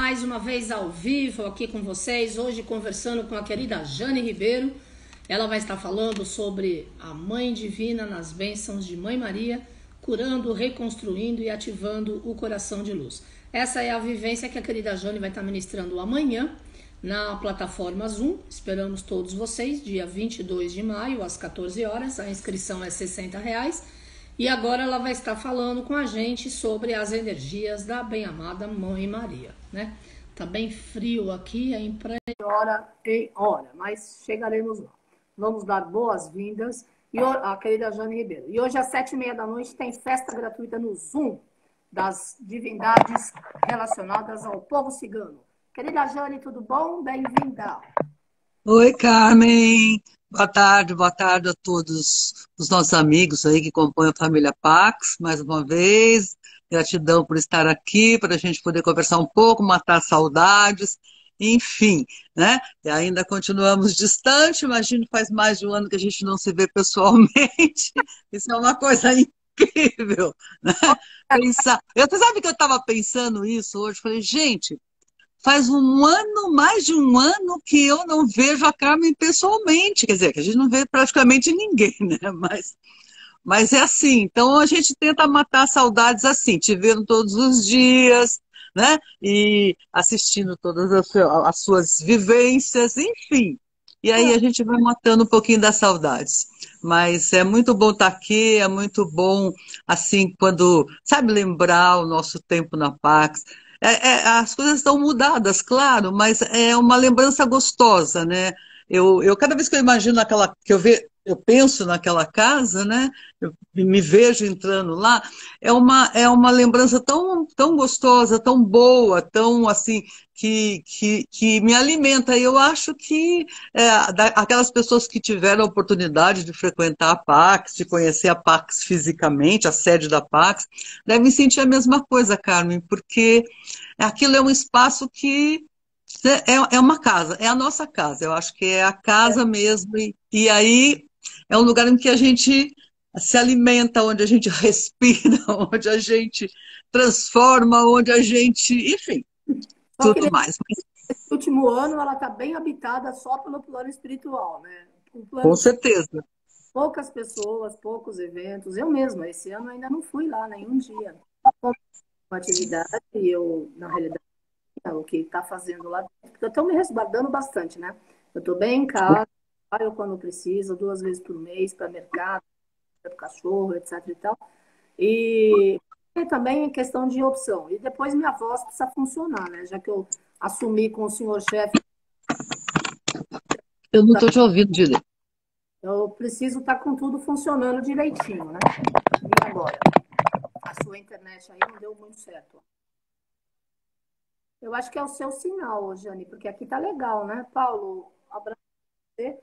mais uma vez ao vivo aqui com vocês, hoje conversando com a querida Jane Ribeiro. Ela vai estar falando sobre a Mãe Divina nas bênçãos de Mãe Maria, curando, reconstruindo e ativando o coração de luz. Essa é a vivência que a querida Jane vai estar ministrando amanhã na plataforma Zoom. Esperamos todos vocês, dia 22 de maio, às 14 horas. A inscrição é R$60. E agora ela vai estar falando com a gente sobre as energias da bem-amada Mãe Maria, né? Tá bem frio aqui, é em hora em hora, mas chegaremos lá. Vamos dar boas-vindas à querida Jane Ribeiro. E hoje às 7h30 tem festa gratuita no Zoom das divindades relacionadas ao povo cigano. Querida Jane, tudo bom? Bem-vinda. Oi, Carmen. Boa tarde a todos os nossos amigos aí que compõem a família Pax. Mais uma vez, gratidão por estar aqui, para a gente poder conversar um pouco, matar saudades, enfim, né? E ainda continuamos distante, imagino faz mais de um ano que a gente não se vê pessoalmente. Isso é uma coisa incrível, né? Pensar. Você sabe que eu estava pensando isso hoje? Falei, gente, faz um ano, mais de um ano, que eu não vejo a Carmen pessoalmente. Quer dizer, que a gente não vê praticamente ninguém, né? Mas é assim. Então a gente tenta matar saudades assim, te vendo todos os dias, né? E assistindo todas as suas vivências, enfim. E aí a gente vai matando um pouquinho das saudades. Mas é muito bom estar aqui, é muito bom, assim, quando, sabe, lembrar o nosso tempo na Pax. As coisas estão mudadas, claro, mas é uma lembrança gostosa, né? Cada vez que eu imagino eu penso naquela casa, né? Eu me vejo entrando lá, é uma lembrança tão gostosa, tão boa, tão assim, que me alimenta. E eu acho que aquelas pessoas que tiveram a oportunidade de frequentar a Pax, de conhecer a Pax fisicamente, a sede da Pax, devem sentir a mesma coisa, Carmen, porque aquilo é um espaço que é uma casa, é a nossa casa. Eu acho que é a casa mesmo. E aí é um lugar em que a gente se alimenta, onde a gente respira, onde a gente transforma, onde a gente, enfim, Só que tudo mais. nesse último ano ela está bem habitada só pelo plano espiritual, né? O Com plano certeza. poucas pessoas, poucos eventos. Eu mesma, esse ano ainda não fui lá nenhum dia. Uma atividade, e eu, na realidade, o que está fazendo lá, porque eu estou me resguardando bastante, né? Eu estou bem em casa, saio quando preciso, 2 vezes por mês para mercado, para o cachorro, etc e tal. E também em questão de opção. E depois minha voz precisa funcionar, né? Já que eu assumi com o senhor chefe, Eu não estou te ouvindo direito. eu preciso estar com tudo funcionando direitinho, né? E agora? A sua internet aí não deu muito certo. Eu acho que é o seu sinal, Jane, porque aqui tá legal, né? Paulo, abraço você.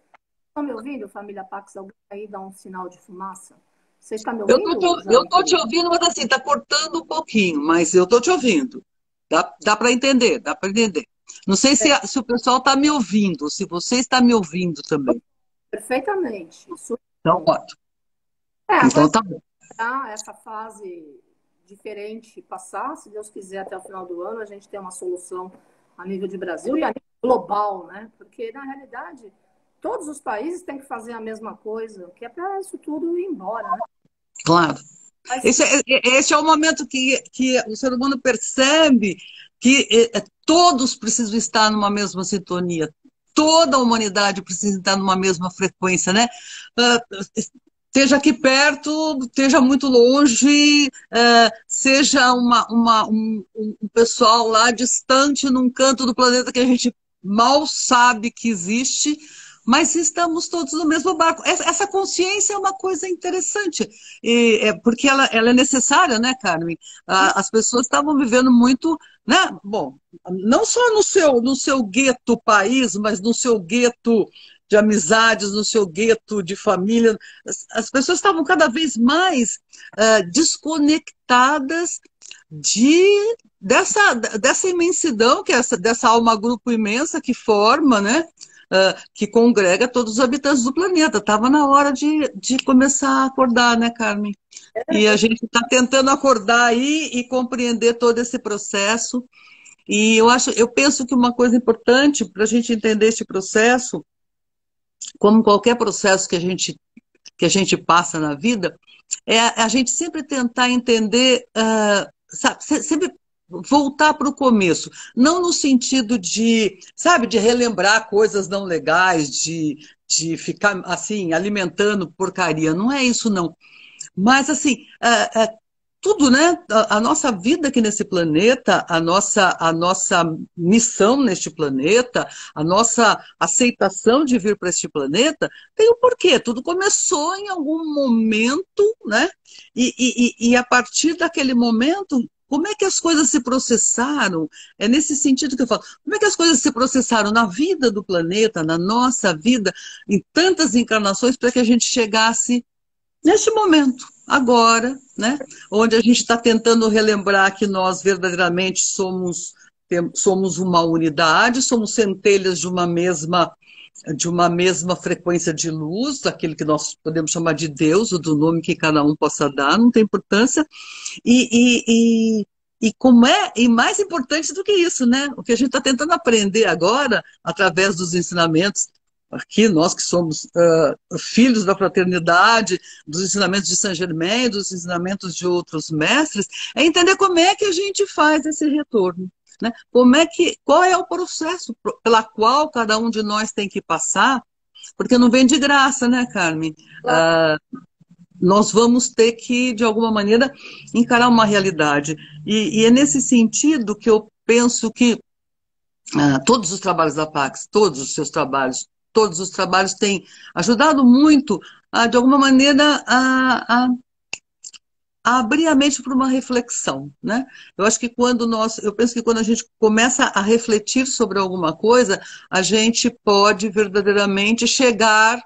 Estão me ouvindo, família Pax? Alguém aí dá um sinal de fumaça? Você está me Eu tô ouvindo, eu Jane, tô te querida? ouvindo, mas assim, tá cortando um pouquinho, mas eu tô te ouvindo. Dá para entender, dá para entender. Não sei se o pessoal está me ouvindo, se você está me ouvindo também. Perfeitamente. Isso Então, bom. ótimo. Agora Então tá bom. essa fase diferente passar, se Deus quiser, até o final do ano, a gente tem uma solução a nível de Brasil e a nível global, né? Porque, na realidade, todos os países têm que fazer a mesma coisa, que é para isso tudo ir embora, né? Claro. Mas, Esse é o momento que o ser humano percebe que todos precisam estar numa mesma sintonia, toda a humanidade precisa estar numa mesma frequência, né? Ah, Esteja aqui perto, esteja muito longe, seja um pessoal lá distante num canto do planeta que a gente mal sabe que existe, mas estamos todos no mesmo barco. Essa consciência é uma coisa interessante, porque ela é necessária, né, Carmen? As pessoas estavam vivendo muito, né? Bom, não só no seu gueto país, mas no seu gueto de amizades, no seu gueto de família. As pessoas estavam cada vez mais desconectadas dessa imensidão, dessa alma grupo imensa que forma, né? Que congrega todos os habitantes do planeta. Estava na hora de começar a acordar, né, Carmen? E a gente está tentando acordar aí e compreender todo esse processo. E eu penso que uma coisa importante para a gente entender este processo, como qualquer processo que a gente passa na vida, é a gente sempre tentar entender, sabe, sempre voltar para o começo, não no sentido de, sabe, de relembrar coisas não legais, de ficar assim alimentando porcaria, não é isso não. Mas assim, tudo, né? A nossa vida aqui nesse planeta, a nossa missão neste planeta, a nossa aceitação de vir para este planeta, tem um porquê. Tudo começou em algum momento, né? E a partir daquele momento, como é que as coisas se processaram? É nesse sentido que eu falo. Como é que as coisas se processaram na vida do planeta, na nossa vida, em tantas encarnações, para que a gente chegasse neste momento, agora, né? Onde a gente está tentando relembrar que nós verdadeiramente somos uma unidade, somos centelhas de uma mesma frequência de luz, aquele que nós podemos chamar de Deus, ou do nome que cada um possa dar, não tem importância. E como é, e mais importante do que isso, né? O que a gente está tentando aprender agora, através dos ensinamentos, aqui nós que somos filhos da fraternidade, dos ensinamentos de Saint Germain, dos ensinamentos de outros mestres, é entender como é que a gente faz esse retorno. Né? Qual é o processo pela qual cada um de nós tem que passar, porque não vem de graça, né, Carmen? Nós vamos ter que, de alguma maneira, encarar uma realidade. E é nesse sentido que eu penso que todos os trabalhos da Pax, todos os seus trabalhos, todos os trabalhos têm ajudado muito, de alguma maneira, a abrir a mente para uma reflexão, né? Eu penso que quando a gente começa a refletir sobre alguma coisa, a gente pode verdadeiramente chegar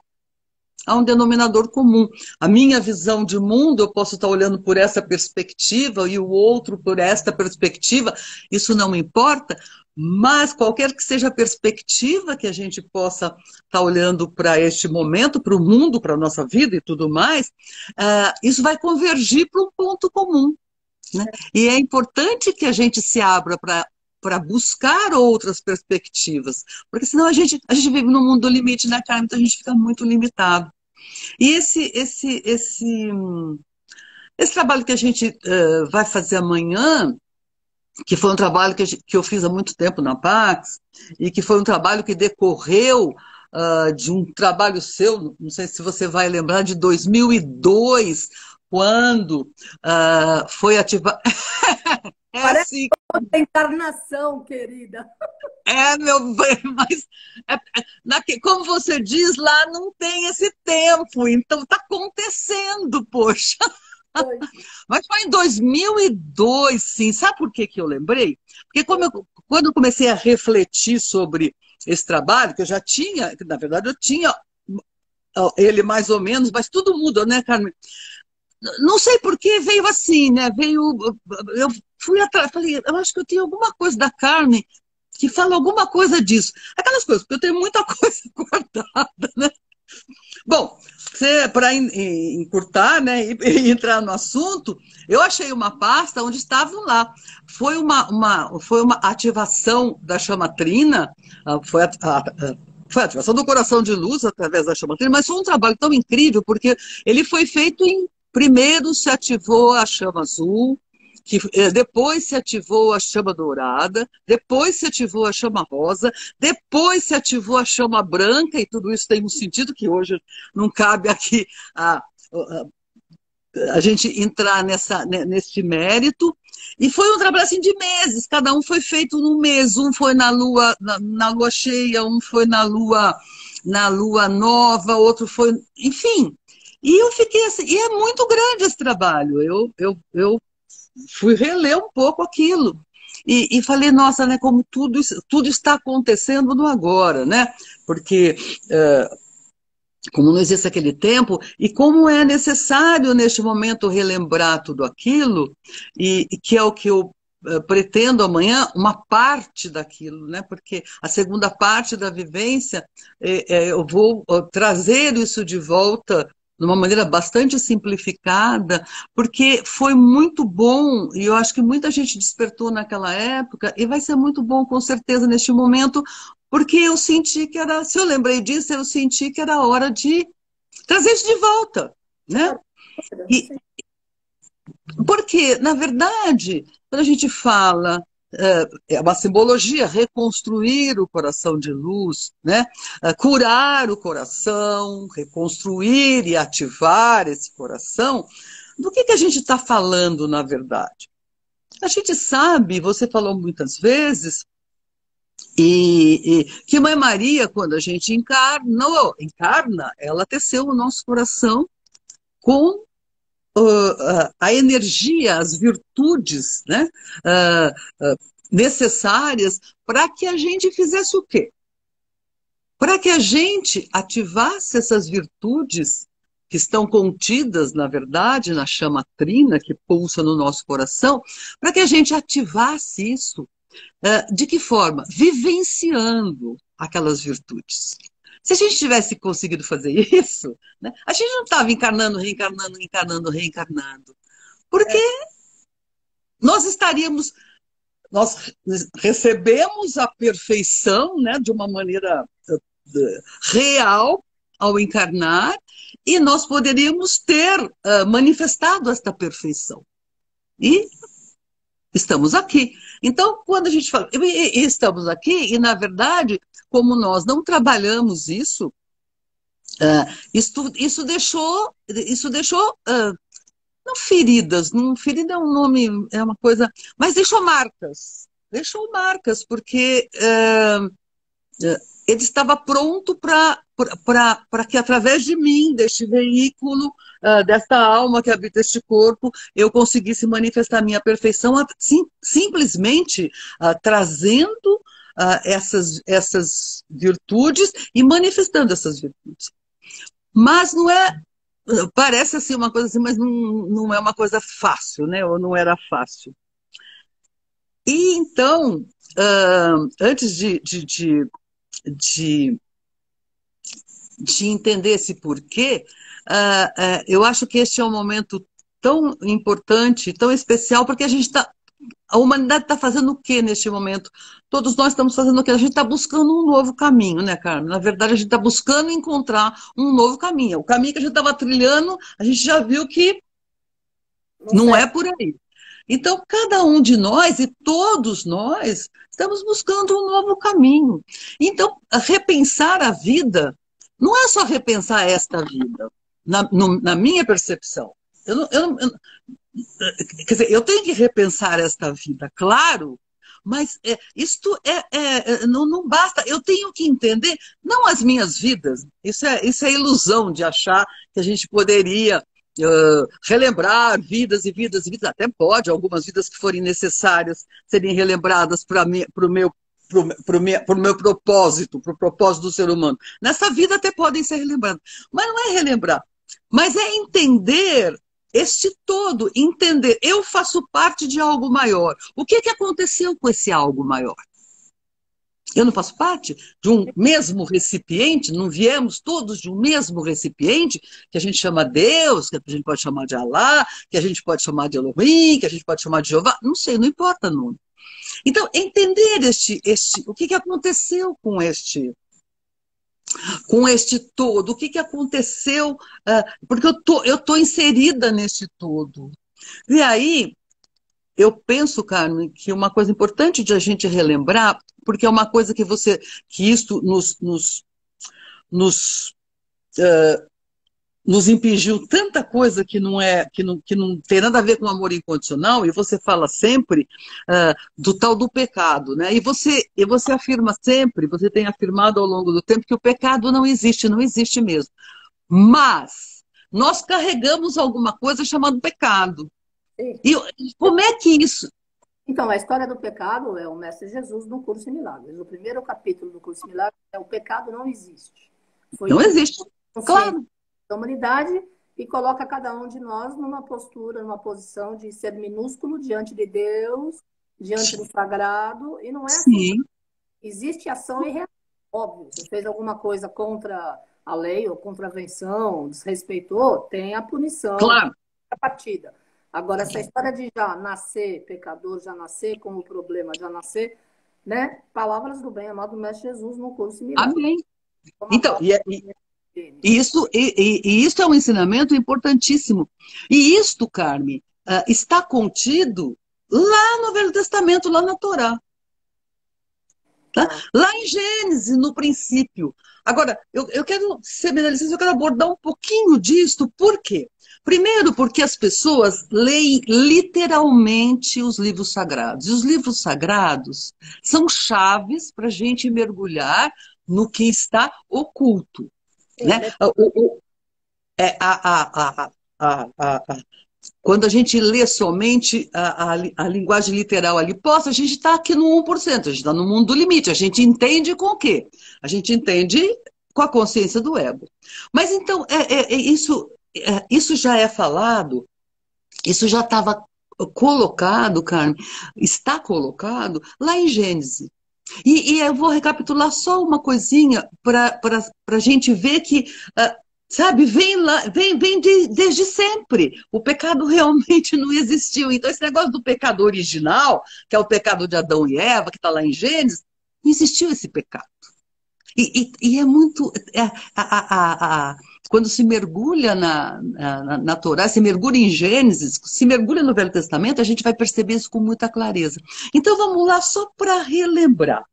a um denominador comum. A minha visão de mundo, eu posso estar olhando por essa perspectiva e o outro por esta perspectiva, isso não importa, mas qualquer que seja a perspectiva que a gente possa estar olhando para este momento, para o mundo, para a nossa vida e tudo mais, isso vai convergir para um ponto comum. Né? E é importante que a gente se abra para buscar outras perspectivas, porque senão a gente vive num mundo do limite, né, Carmen? Então a gente fica muito limitado. E esse trabalho que a gente vai fazer amanhã, que foi um trabalho que eu fiz há muito tempo na Pax, e que foi um trabalho que decorreu de um trabalho seu, não sei se você vai lembrar, de 2002, quando foi ativado. Parece assim. Outra encarnação, querida. Meu bem, mas como você diz, lá não tem esse tempo, então está acontecendo, poxa. Foi. Mas foi em 2002, sim. Sabe por que eu lembrei? Porque quando eu comecei a refletir sobre esse trabalho, que eu já tinha, na verdade eu tinha ele mais ou menos, mas tudo muda, né, Carmen? Não sei por que veio assim, né? Eu fui atrás, falei, eu acho que eu tenho alguma coisa da Carmen que fala alguma coisa disso. Aquelas coisas, porque eu tenho muita coisa guardada, né? Bom, para encurtar, né, e entrar no assunto, eu achei uma pasta onde estavam lá. Foi uma ativação da chama trina, foi a ativação do coração de luz através da chama trina, mas foi um trabalho tão incrível, porque ele foi feito primeiro se ativou a chama azul, depois se ativou a chama dourada, depois se ativou a chama rosa, depois se ativou a chama branca, e tudo isso tem um sentido que hoje não cabe aqui a gente entrar nesse mérito. E foi um trabalho assim de meses, cada um foi feito num mês, um foi na lua cheia, um foi na lua nova, outro foi, enfim. E eu fiquei assim, e é muito grande esse trabalho. Eu fui reler um pouco aquilo. E falei, nossa, né, como tudo está acontecendo no agora, né? Porque como não existe aquele tempo, e como é necessário neste momento relembrar tudo aquilo, e que é o que eu pretendo amanhã, uma parte daquilo, né? Porque a segunda parte da vivência, eu vou trazer isso de volta de uma maneira bastante simplificada, porque foi muito bom, e eu acho que muita gente despertou naquela época, e vai ser muito bom, com certeza, neste momento, porque eu senti que era, se eu lembrei disso, eu senti que era hora de trazer isso de volta, né? E porque, na verdade, quando a gente fala, é uma simbologia, reconstruir o coração de luz, né? Curar o coração, reconstruir e ativar esse coração, do que a gente está falando, na verdade? A gente sabe, você falou muitas vezes, que Mãe Maria, quando a gente encarna, ela teceu o nosso coração com a energia, as virtudes, né, necessárias para que a gente fizesse o quê? Para que a gente ativasse essas virtudes que estão contidas, na verdade, na chama trina que pulsa no nosso coração, para que a gente ativasse isso. De que forma? Vivenciando aquelas virtudes. Se a gente tivesse conseguido fazer isso, né, a gente não estava encarnando, reencarnando, encarnando, reencarnando. Porque nós estaríamos, nós recebemos a perfeição, né, de uma maneira real ao encarnar, e nós poderíamos ter manifestado esta perfeição. E estamos aqui. Então, quando a gente fala, estamos aqui, e na verdade, como nós não trabalhamos isso, isso deixou não feridas, não, ferida é um nome, é uma coisa, mas deixou marcas, porque ele estava pronto para que através de mim, deste veículo, desta alma que habita este corpo, eu conseguisse manifestar a minha perfeição, simplesmente trazendo essas virtudes e manifestando essas virtudes. Mas não é, parece assim uma coisa assim, mas não é uma coisa fácil, né? Ou não era fácil. E então, antes de entender esse porquê, eu acho que este é um momento tão importante, tão especial, porque a humanidade está fazendo o quê neste momento? Todos nós estamos fazendo o quê? A gente está buscando um novo caminho, né, Carmen? Na verdade, a gente está buscando encontrar um novo caminho. O caminho que a gente estava trilhando, a gente já viu que não é por aí. Então, cada um de nós e todos nós estamos buscando um novo caminho. Então, repensar a vida não é só repensar esta vida, na minha percepção. Quer dizer, eu tenho que repensar esta vida, claro, mas isto não basta. Eu tenho que entender, não as minhas vidas, isso é ilusão de achar que a gente poderia relembrar vidas e vidas e vidas, até pode, algumas vidas que forem necessárias serem relembradas para o meu propósito, para o propósito do ser humano. Nessa vida até podem ser relembradas, mas não é relembrar, mas é entender este todo, entender, eu faço parte de algo maior. O que aconteceu com esse algo maior? Eu não faço parte de um mesmo recipiente, não viemos todos de um mesmo recipiente, que a gente chama Deus, que a gente pode chamar de Alá, que a gente pode chamar de Elohim, que a gente pode chamar de Jeová, não sei, não importa o nome. Então, entender o que aconteceu com este todo, o que aconteceu, porque eu tô inserida neste todo. E aí, eu penso, Carmen, que uma coisa importante de a gente relembrar, porque é uma coisa que isto nos impingiu tanta coisa que não tem nada a ver com amor incondicional, e você fala sempre do tal do pecado, né? E você afirma sempre, você tem afirmado ao longo do tempo que o pecado não existe mesmo. Mas nós carregamos alguma coisa chamada pecado. Sim. E como é que isso... Então, a história do pecado é o Mestre Jesus no Curso em Milagres. O primeiro capítulo do Curso em Milagres é o pecado não existe. Foi não existe, claro. Da humanidade e coloca cada um de nós numa postura, numa posição de ser minúsculo diante de Deus, diante do sagrado, e não é assim. Sim. Existe ação e reação, óbvio. Você fez alguma coisa contra a lei ou contravenção, desrespeitou, tem a punição, Claro. a partida. Agora, essa história de já nascer pecador, já nascer com o problema, já nascer, né? Palavras do bem amado Mestre Jesus no curso milagre. Amém. Toma Então, posse dele. isso é um ensinamento importantíssimo. E isto, Carme, está contido lá no Velho Testamento, lá na Torá. Tá? Tá. Lá em Gênesis, no princípio. Agora, eu quero ser bem licença, eu quero abordar um pouquinho disto. Por quê? Primeiro, porque as pessoas leem literalmente os livros sagrados. E os livros sagrados são chaves para a gente mergulhar no que está oculto. Sim, Né? É, quando a gente lê somente a linguagem literal ali posta, a gente está aqui no 1%, a gente está no mundo do limite. A gente entende com o quê? A gente entende com a consciência do ego. Mas então, isso já é falado, isso já estava colocado, Carmen, está colocado lá em Gênesis. E eu vou recapitular só uma coisinha para a gente ver que, sabe, vem lá, desde sempre. O pecado realmente não existiu. Então, esse negócio do pecado original, que é o pecado de Adão e Eva, que está lá em Gênesis, não existiu esse pecado. E é muito. Quando se mergulha na Torá, se mergulha em Gênesis, se mergulha no Velho Testamento, a gente vai perceber isso com muita clareza. Então vamos lá, só para relembrar.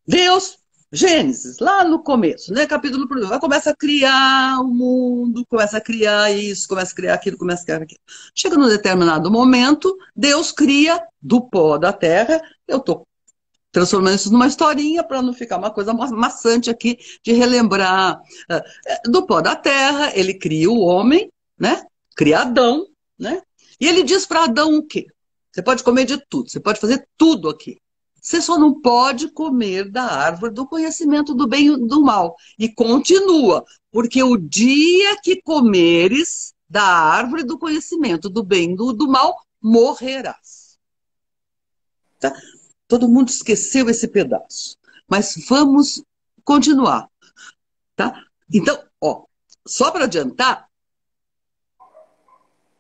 Deus, Gênesis, lá no começo, né? Capítulo 1, começa a criar o mundo, começa a criar isso, começa a criar aquilo, começa a criar aquilo. Chega num determinado momento, Deus cria do pó da terra. Eu estou transformando isso numa historinha para não ficar uma coisa maçante aqui de relembrar. Do pó da terra, ele cria o homem, né? Cria Adão, né? E ele diz para Adão o quê? Você pode comer de tudo, você pode fazer tudo aqui. Você só não pode comer da árvore do conhecimento do bem e do mal. E continua, porque o dia que comeres da árvore do conhecimento do bem e do mal, morrerás. Tá? Todo mundo esqueceu esse pedaço. Mas vamos continuar. Tá? Então, ó, só para adiantar,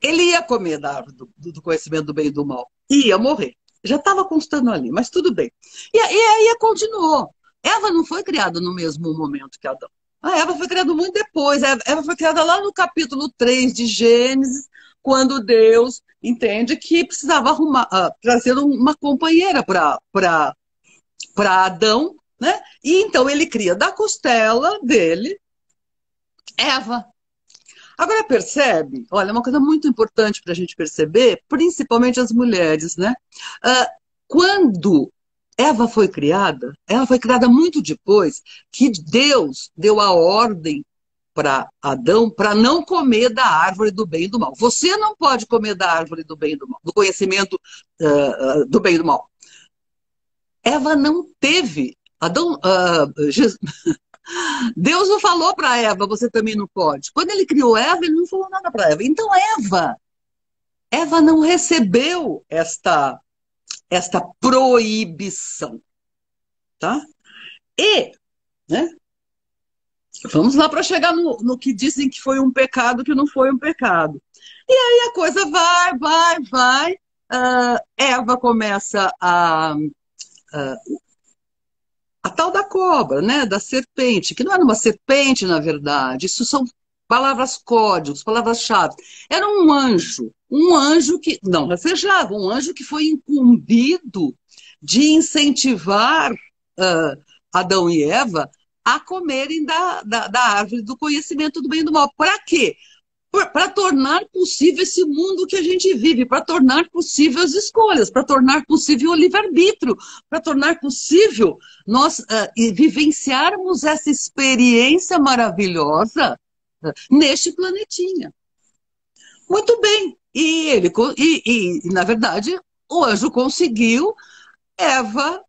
ele ia comer da árvore do conhecimento do bem e do mal. Ia morrer. Já estava constando ali, mas tudo bem. E aí continuou. Eva não foi criada no mesmo momento que Adão. A Eva foi criada muito depois. A Eva foi criada lá no capítulo 3 de Gênesis, quando Deus entende que precisava trazer uma companheira para Adão, né? E então ele cria da costela dele Eva. Agora percebe, olha, uma coisa muito importante para a gente perceber, principalmente as mulheres, né? Quando Eva foi criada muito depois que Deus deu a ordem para Adão para não comer da árvore do bem e do mal. Você não pode comer da árvore do bem e do mal, do conhecimento do bem e do mal. Eva não teve. Deus não falou para Eva, você também não pode. Quando ele criou Eva, ele não falou nada para Eva. Então Eva não recebeu esta proibição, tá? E, né? Vamos lá para chegar no que dizem que foi um pecado, que não foi um pecado. E aí a coisa vai. Eva começa a tal da cobra, né? Da serpente, que não era uma serpente, na verdade. Isso são palavras códigos, palavras-chave. Era um anjo que não rastejava, um anjo que foi incumbido de incentivar Adão e Eva a comerem da árvore do conhecimento do bem e do mal. Para quê? Para tornar possível esse mundo que a gente vive, para tornar possível as escolhas, para tornar possível o livre-arbítrio, para tornar possível nós vivenciarmos essa experiência maravilhosa neste planetinha. Muito bem. Na verdade, o anjo conseguiu, Eva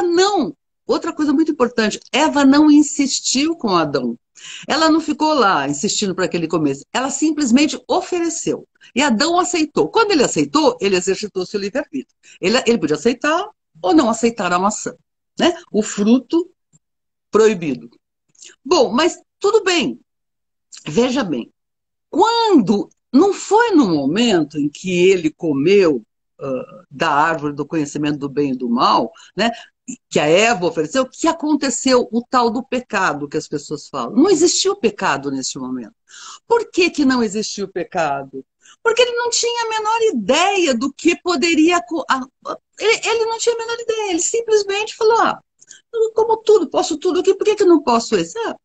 não. Outra coisa muito importante, Eva não insistiu com Adão. Ela não ficou lá insistindo para que ele comesse. Ela simplesmente ofereceu. E Adão aceitou. Quando ele aceitou, ele exercitou seu livre-arbítrio. Ele podia aceitar ou não aceitar a maçã, né? O fruto proibido. Bom, mas tudo bem. Veja bem, quando não foi no momento em que ele comeu da árvore do conhecimento do bem e do mal, né, que a Eva ofereceu, que aconteceu o tal do pecado que as pessoas falam. Não existiu pecado neste momento. Por que que não existiu pecado? Porque ele não tinha a menor ideia do que poderia. Ele não tinha a menor ideia, ele simplesmente falou: ah, como tudo, posso tudo aqui, por que que não posso esse? Ah,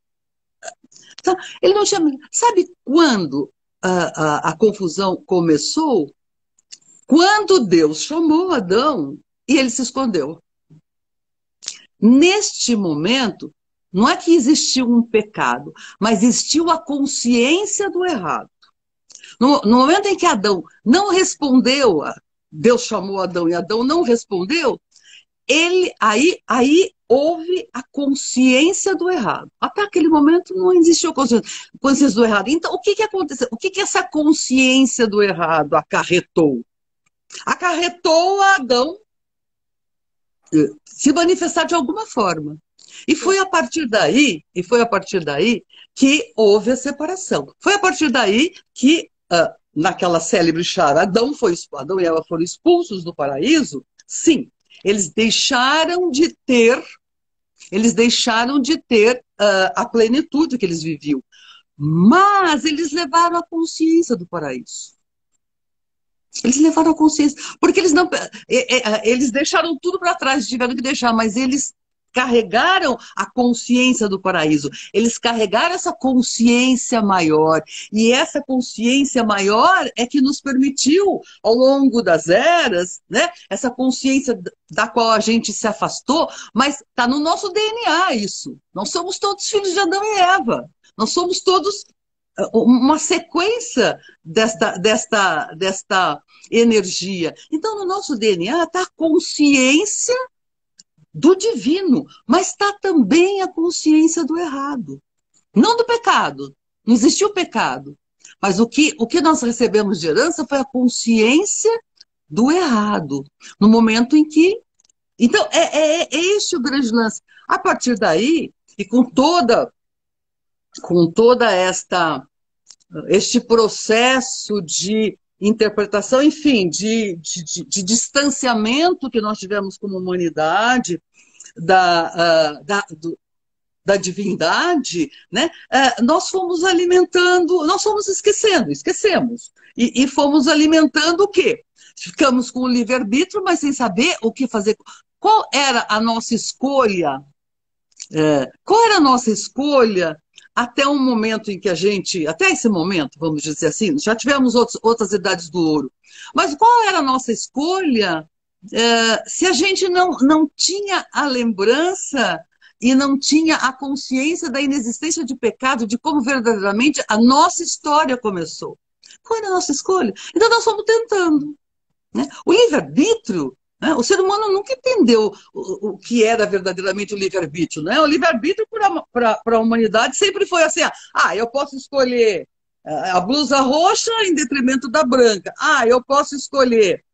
tá. Ele não tinha. Sabe quando a confusão começou? Quando Deus chamou Adão e ele se escondeu. Neste momento, não é que existiu um pecado, mas existiu a consciência do errado. No momento em que Adão não respondeu, Deus chamou Adão e Adão não respondeu, aí houve a consciência do errado. Até aquele momento não existiu consciência do errado. Então, o que que aconteceu? O que que essa consciência do errado acarretou? Acarretou a Adão se manifestar de alguma forma. E foi a partir daí que houve a separação. Foi a partir daí que, naquela célebre charada, Adão e Eva foram expulsos do paraíso. Sim, eles deixaram de ter, a plenitude que eles viviam. Mas eles levaram a consciência do paraíso. Eles levaram a consciência, porque eles deixaram tudo para trás, tiveram que deixar, mas eles carregaram a consciência do paraíso, eles carregaram essa consciência maior, e essa consciência maior é que nos permitiu, ao longo das eras, né, essa consciência da qual a gente se afastou, mas está no nosso DNA isso. Nós somos todos filhos de Adão e Eva, nós somos todos uma sequência desta energia. Então, no nosso DNA está a consciência do divino, mas está também a consciência do errado. Não do pecado. Não existiu pecado. Mas o que nós recebemos de herança foi a consciência do errado. No momento em que... Então, é este o grande lance. A partir daí, e com toda este processo de interpretação, enfim, de distanciamento que nós tivemos como humanidade da divindade, né? Nós fomos alimentando, nós fomos esquecemos. E fomos alimentando o quê? Ficamos com o livre-arbítrio, mas sem saber o que fazer. Qual era a nossa escolha? Qual era a nossa escolha até um momento em que até esse momento, vamos dizer assim, já tivemos outras idades do ouro, mas qual era a nossa escolha se a gente não tinha a lembrança e não tinha a consciência da inexistência de pecado, de como verdadeiramente a nossa história começou? Qual era a nossa escolha? Então nós fomos tentando, né? O livre-arbítrio, o ser humano nunca entendeu o que era verdadeiramente o livre-arbítrio, né? O livre-arbítrio para a humanidade sempre foi assim: eu posso escolher a blusa roxa em detrimento da branca. Eu posso escolher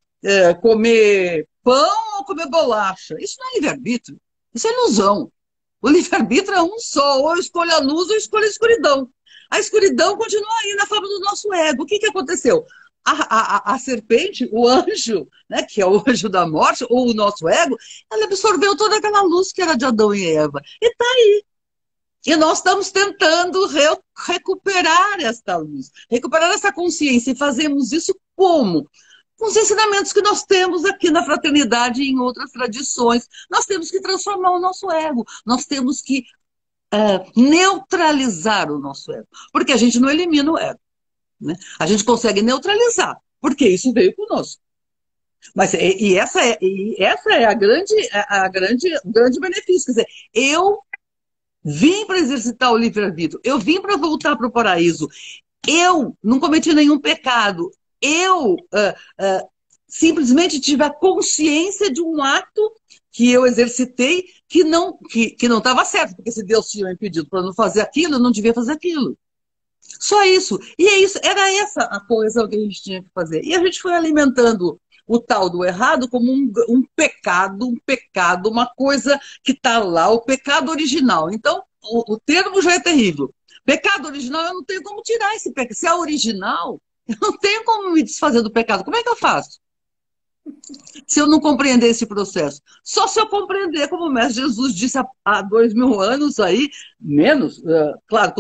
comer pão ou comer bolacha. Isso não é livre-arbítrio, isso é ilusão. O livre-arbítrio é um só: ou eu escolho a luz ou eu escolho a escuridão. A escuridão continua aí na forma do nosso ego. O que aconteceu? A serpente, o anjo, né, que é o anjo da morte, ou o nosso ego, ela absorveu toda aquela luz que era de Adão e Eva. E está aí. E nós estamos tentando recuperar esta luz, recuperar essa consciência. E fazemos isso como? Com os ensinamentos que nós temos aqui na fraternidade e em outras tradições. Nós temos que transformar o nosso ego. Nós temos que neutralizar o nosso ego. Porque a gente não elimina o ego, né? A gente consegue neutralizar, porque isso veio conosco. Mas essa é o grande benefício. Quer dizer, eu vim para exercitar o livre-arbítrio, eu vim para voltar para o paraíso, eu não cometi nenhum pecado, eu simplesmente tive a consciência de um ato que eu exercitei que não estava certo, porque se Deus tinha me pedido para não fazer aquilo, eu não devia fazer aquilo. Só isso. E era essa a coisa que a gente tinha que fazer. E a gente foi alimentando o tal do errado como um pecado, uma coisa que está lá, o pecado original. Então, o termo já é terrível. Pecado original, eu não tenho como tirar esse pecado. Se é original, eu não tenho como me desfazer do pecado. Como é que eu faço? Se eu não compreender esse processo. Só se eu compreender, como o Mestre Jesus disse há 2000 anos aí, menos, claro,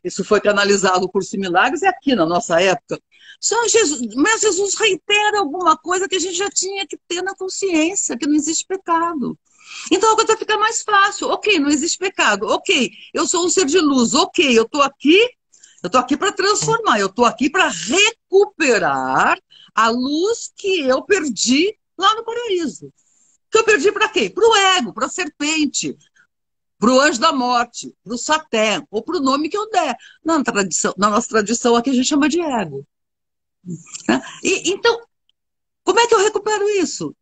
isso foi canalizado por Milagres, é aqui na nossa época. Só Jesus, mas Jesus reitera alguma coisa que a gente já tinha que ter na consciência, que não existe pecado. Então a coisa fica mais fácil. Ok, não existe pecado. Ok, eu sou um ser de luz. Ok, eu estou aqui para transformar, eu estou aqui para recuperar a luz que eu perdi lá no paraíso. Que eu perdi para quê? Para o ego, para a serpente, para o anjo da morte, para o Satã, ou para o nome que eu der. Na nossa tradição aqui a gente chama de ego. Né? Então, como é que eu recupero isso?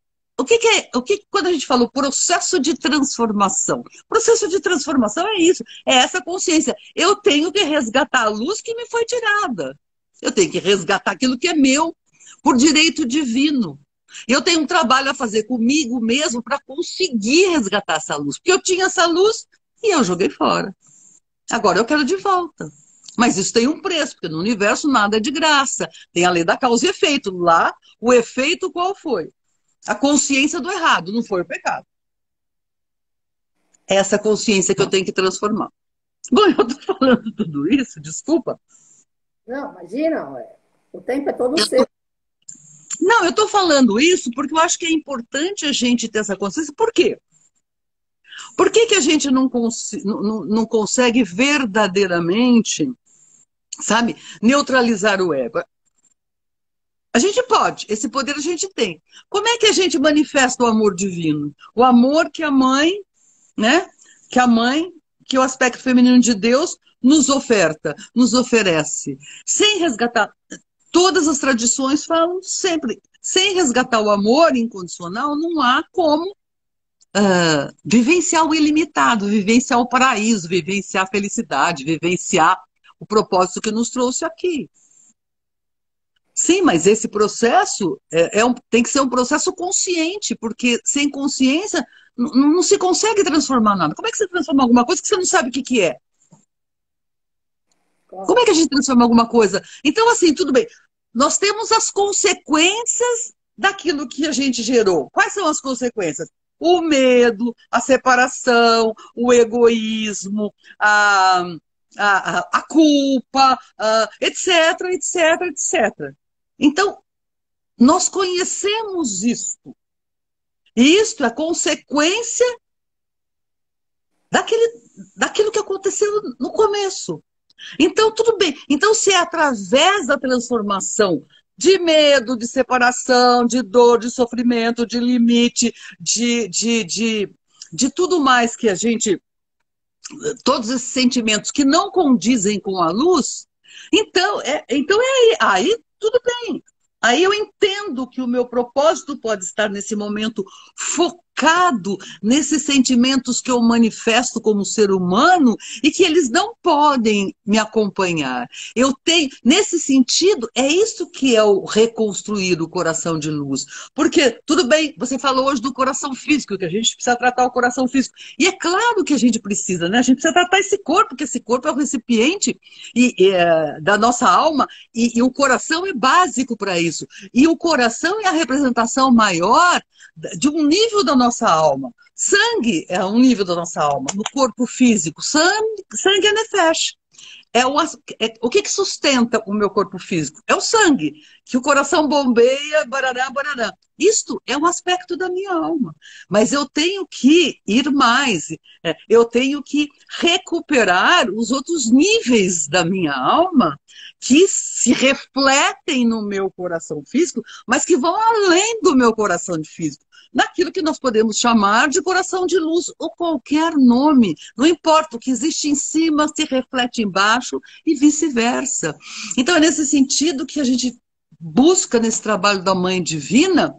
Quando a gente fala o processo de transformação? Processo de transformação é isso, é essa consciência. Eu tenho que resgatar a luz que me foi tirada. Eu tenho que resgatar aquilo que é meu, por direito divino. Eu tenho um trabalho a fazer comigo mesmo para conseguir resgatar essa luz. Porque eu tinha essa luz e eu joguei fora. Agora eu quero de volta. Mas isso tem um preço, porque no universo nada é de graça. Tem a lei da causa e efeito. Lá, o efeito qual foi? A consciência do errado, não foi o pecado. É essa consciência que eu tenho que transformar. Bom, eu estou falando tudo isso, desculpa. Não, imagina, o tempo é todo seu. Não, eu estou falando isso porque eu acho que é importante a gente ter essa consciência. Por quê? Por que a gente não consegue verdadeiramente, sabe, neutralizar o ego? A gente pode, esse poder a gente tem. Como é que a gente manifesta o amor divino? O amor que a mãe, né? Que o aspecto feminino de Deus nos oferta, nos oferece. Sem resgatar. Todas as tradições falam sempre, sem resgatar o amor incondicional, não há como vivenciar o ilimitado, vivenciar o paraíso, vivenciar a felicidade, vivenciar o propósito que nos trouxe aqui. Sim, mas esse processo tem que ser um processo consciente, porque sem consciência não se consegue transformar nada. Como é que você transforma alguma coisa que você não sabe o que é? Como é que a gente transforma alguma coisa? Então, assim, tudo bem. Nós temos as consequências daquilo que a gente gerou. Quais são as consequências? O medo, a separação, o egoísmo, a culpa, etc, etc, etc. Então, nós conhecemos isto. E isto é consequência daquilo que aconteceu no começo. Então, tudo bem. Então, se é através da transformação de medo, de separação, de dor, de sofrimento, de limite, de tudo mais que a gente... Todos esses sentimentos que não condizem com a luz, então aí tudo bem. Aí eu entendo que o meu propósito pode estar nesse momento focado nesses sentimentos que eu manifesto como ser humano e que eles não podem me acompanhar. Eu tenho, nesse sentido, é isso que é o reconstruir o coração de luz. Porque, tudo bem, você falou hoje do coração físico, que a gente precisa tratar o coração físico. E é claro que a gente precisa, né? A gente precisa tratar esse corpo, porque esse corpo é o recipiente da nossa alma e o coração é básico para isso. E o coração é a representação maior de um nível da nossa alma. Sangue é um nível da nossa alma, no corpo físico. Sangue é nefesh. O que sustenta o meu corpo físico? É o sangue, que o coração bombeia, barará, barará. Isto é um aspecto da minha alma. Mas eu tenho que ir mais. Eu tenho que recuperar os outros níveis da minha alma que se refletem no meu coração físico, mas que vão além do meu coração físico. Naquilo que nós podemos chamar de coração de luz, ou qualquer nome. Não importa, o que existe em cima se reflete embaixo e vice-versa. Então é nesse sentido que a gente busca nesse trabalho da Mãe Divina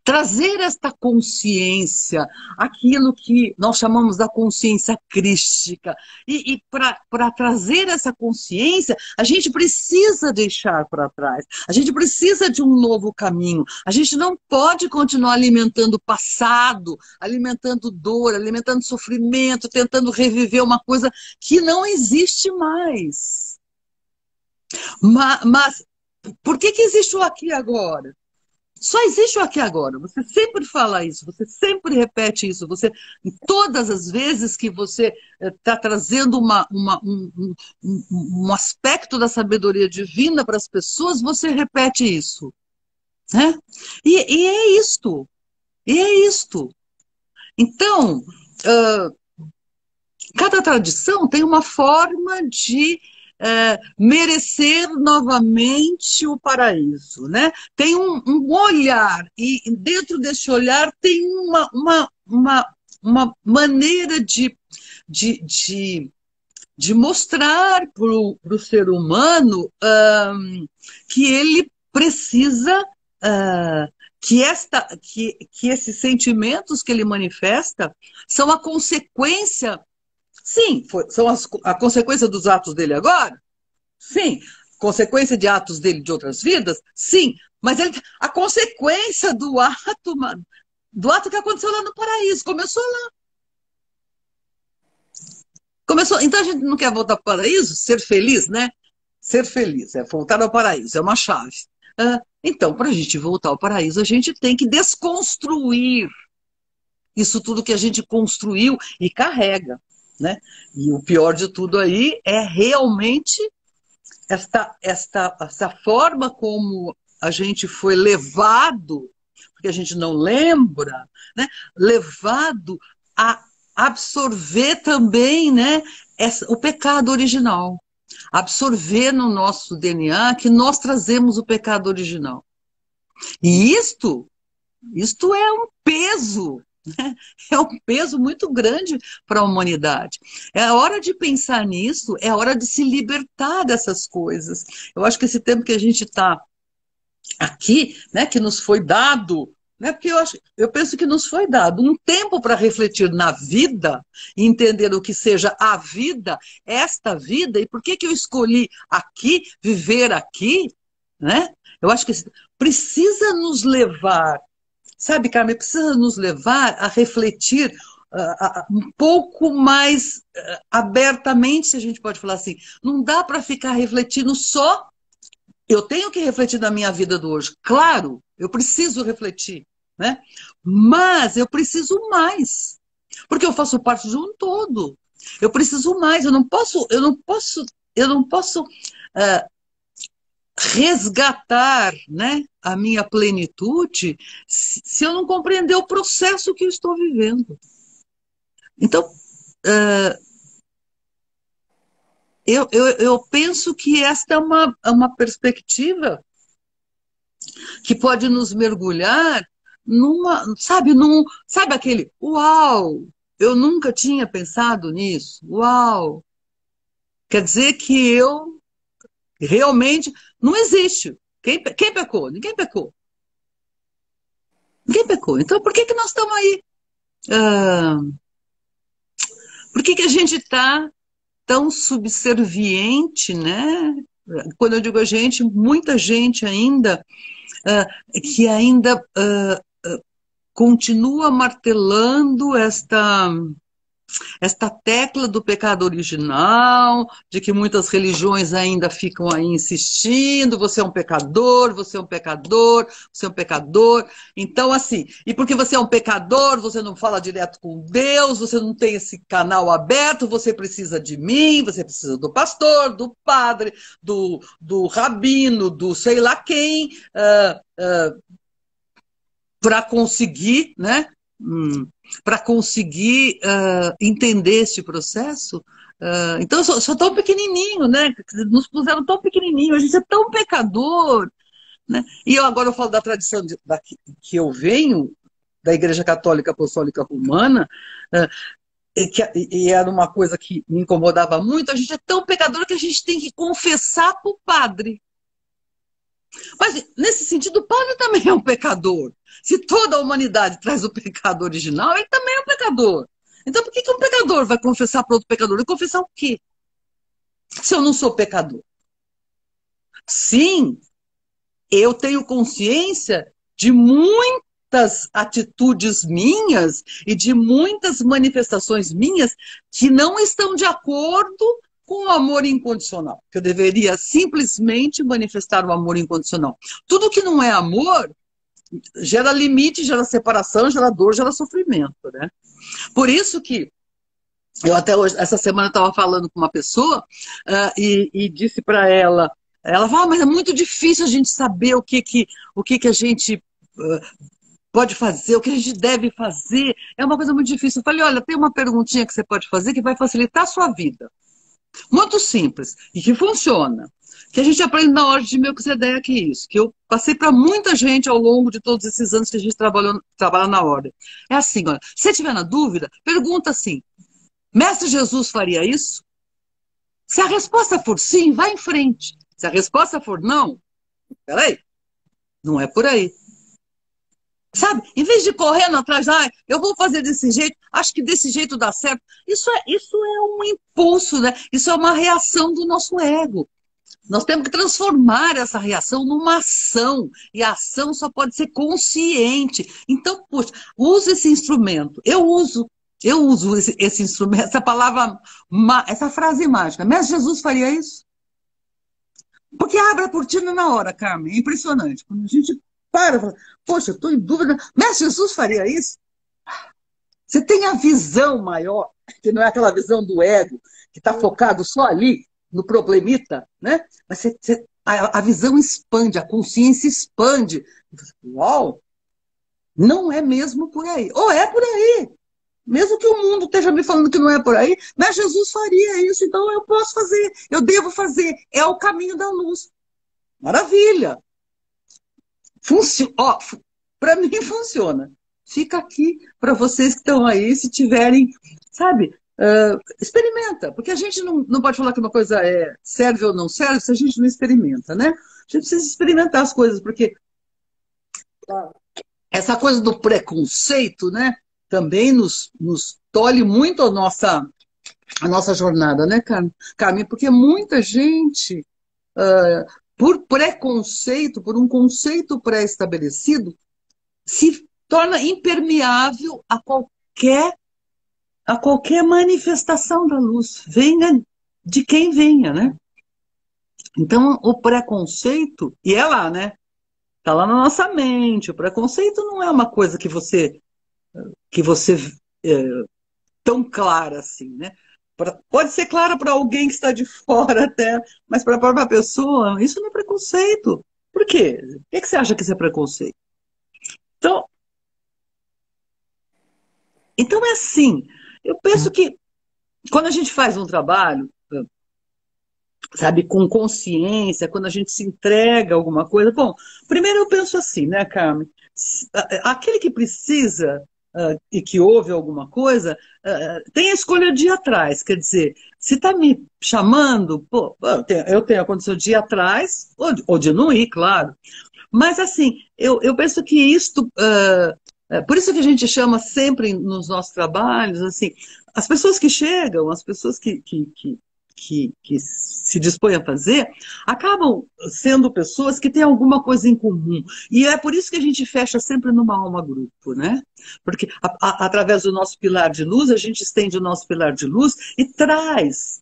trazer esta consciência, aquilo que nós chamamos da consciência crística. E para trazer essa consciência, a gente precisa deixar para trás, a gente precisa de um novo caminho. A gente não pode continuar alimentando o passado, alimentando dor, alimentando sofrimento, tentando reviver uma coisa que não existe mais. Mas por que existe o aqui e agora? Só existe o aqui e agora. Você sempre fala isso, você sempre repete isso. Você, todas as vezes que você está trazendo um aspecto da sabedoria divina para as pessoas, você repete isso. Né? E é isto. E é isto. Então, cada tradição tem uma forma de merecer novamente o paraíso, né? Tem um olhar, e dentro desse olhar tem uma maneira de mostrar para o ser humano que ele precisa que esses sentimentos que ele manifesta são a consequência. Sim, são a consequência dos atos dele agora? Sim. Consequência de atos dele de outras vidas? Sim. Mas a consequência do ato que aconteceu lá no paraíso, começou lá. Começou. Então a gente não quer voltar para o paraíso? Ser feliz, né? Ser feliz, voltar ao paraíso, é uma chave. Então, para a gente voltar ao paraíso, a gente tem que desconstruir isso tudo que a gente construiu e carrega. Né? E o pior de tudo aí é realmente essa forma como a gente foi levado, porque a gente não lembra, né? Levado a absorver também, né, o pecado original. Absorver no nosso DNA que nós trazemos o pecado original. E isto é um peso. É um peso muito grande para a humanidade. É a hora de pensar nisso, é a hora de se libertar dessas coisas. Eu acho que esse tempo que a gente está aqui, né, que nos foi dado, né, porque eu penso que nos foi dado um tempo para refletir na vida e entender o que seja a vida, esta vida, e por que eu escolhi aqui, viver aqui, né? Eu acho que precisa nos levar. Sabe, Carmen, precisa nos levar a refletir um pouco mais abertamente, se a gente pode falar assim. Não dá para ficar refletindo só. Eu tenho que refletir na minha vida do hoje. Claro, eu preciso refletir, né? Mas eu preciso mais. Porque eu faço parte de um todo. Eu preciso mais. Eu não posso resgatar, né, a minha plenitude se eu não compreender o processo que eu estou vivendo. Então, eu penso que esta é uma perspectiva que pode nos mergulhar sabe aquele, uau, eu nunca tinha pensado nisso, uau. Quer dizer que eu realmente não existe. Quem pecou? Ninguém pecou. Ninguém pecou. Então, por que nós estamos aí? Por que a gente está tão subserviente, né? Quando eu digo a gente, muita gente ainda, que ainda continua martelando esta tecla do pecado original, de que muitas religiões ainda ficam aí insistindo, você é um pecador, você é um pecador, você é um pecador. Então, assim, e porque você é um pecador, você não fala direto com Deus, você não tem esse canal aberto, você precisa de mim, você precisa do pastor, do padre, do rabino, do sei lá quem, para conseguir, né? Para conseguir entender este processo. Então, eu sou tão pequenininho, né? Nos puseram tão pequenininho, a gente é tão pecador. Né? E eu falo da tradição que eu venho, da Igreja Católica Apostólica Romana, e era uma coisa que me incomodava muito, a gente é tão pecador que a gente tem que confessar para o padre. Mas, nesse sentido, Paulo também é um pecador. Se toda a humanidade traz o pecado original, ele também é um pecador. Então, por que que um pecador vai confessar para outro pecador? Ele confessar o quê? Se eu não sou pecador? Sim, eu tenho consciência de muitas atitudes minhas e de muitas manifestações minhas que não estão de acordo com o amor incondicional. Que eu deveria simplesmente manifestar o amor incondicional. Tudo que não é amor gera limite, gera separação, gera dor, gera sofrimento, né? Por isso que eu até hoje, essa semana, estava falando com uma pessoa e disse para ela falou, mas é muito difícil a gente saber o que a gente pode fazer, o que a gente deve fazer. É uma coisa muito difícil. Eu falei, olha, tem uma perguntinha que você pode fazer que vai facilitar a sua vida. Muito simples e que funciona. Que a gente aprende na Ordem de Melquisedeque isso. Que eu passei para muita gente ao longo de todos esses anos que a gente trabalha na Ordem. É assim, olha, se você estiver na dúvida, pergunta assim, Mestre Jesus faria isso? Se a resposta for sim, vai em frente. Se a resposta for não, peraí, não é por aí. Sabe? Em vez de correndo atrás, eu vou fazer desse jeito, acho que desse jeito dá certo. Isso é um impulso, né? Isso é uma reação do nosso ego. Nós temos que transformar essa reação numa ação. E a ação só pode ser consciente. Então, poxa, use esse instrumento. Eu uso esse instrumento, essa palavra, essa frase mágica. Mestre Jesus faria isso? Porque abre a cortina na hora, Carmen. É impressionante. Quando a gente para, fala, poxa, eu estou em dúvida. Mestre Jesus faria isso? Você tem a visão maior, que não é aquela visão do ego, que está focado só ali, no problemita, né? Mas a visão expande, a consciência expande. Uau! Não é mesmo por aí. Ou é por aí. Mesmo que o mundo esteja me falando que não é por aí, mas Jesus faria isso, então eu posso fazer, eu devo fazer. É o caminho da luz. Maravilha! Para mim funciona. Fica aqui para vocês que estão aí, se tiverem, sabe, experimenta. Porque a gente não pode falar que uma coisa serve ou não serve se a gente não experimenta, né? A gente precisa experimentar as coisas, porque essa coisa do preconceito, né? Também nos tolhe muito a nossa jornada, né, Carmen? Porque muita gente, por preconceito, por um conceito pré-estabelecido, se torna impermeável a qualquer manifestação da luz, venha de quem venha, né? Então, o preconceito, e é lá, né? Está lá na nossa mente. O preconceito não é uma coisa que você tão clara assim, né? Pode ser clara para alguém que está de fora até, mas para a própria pessoa, isso não é preconceito. Por quê? Por que você acha que isso é preconceito? Então é assim, eu penso que quando a gente faz um trabalho, sabe, com consciência, quando a gente se entrega a alguma coisa, bom, primeiro eu penso assim, né, Carmen? Aquele que precisa e que ouve alguma coisa, tem a escolha de ir atrás. Quer dizer, se está me chamando, pô, eu tenho a condição de ir atrás, ou de não ir, claro. Mas, assim, eu penso que isto... por isso que a gente chama sempre nos nossos trabalhos, assim, as pessoas que chegam, as pessoas que se dispõem a fazer, acabam sendo pessoas que têm alguma coisa em comum. E é por isso que a gente fecha sempre numa alma-grupo, né? Porque através do nosso pilar de luz, a gente estende o nosso pilar de luz e traz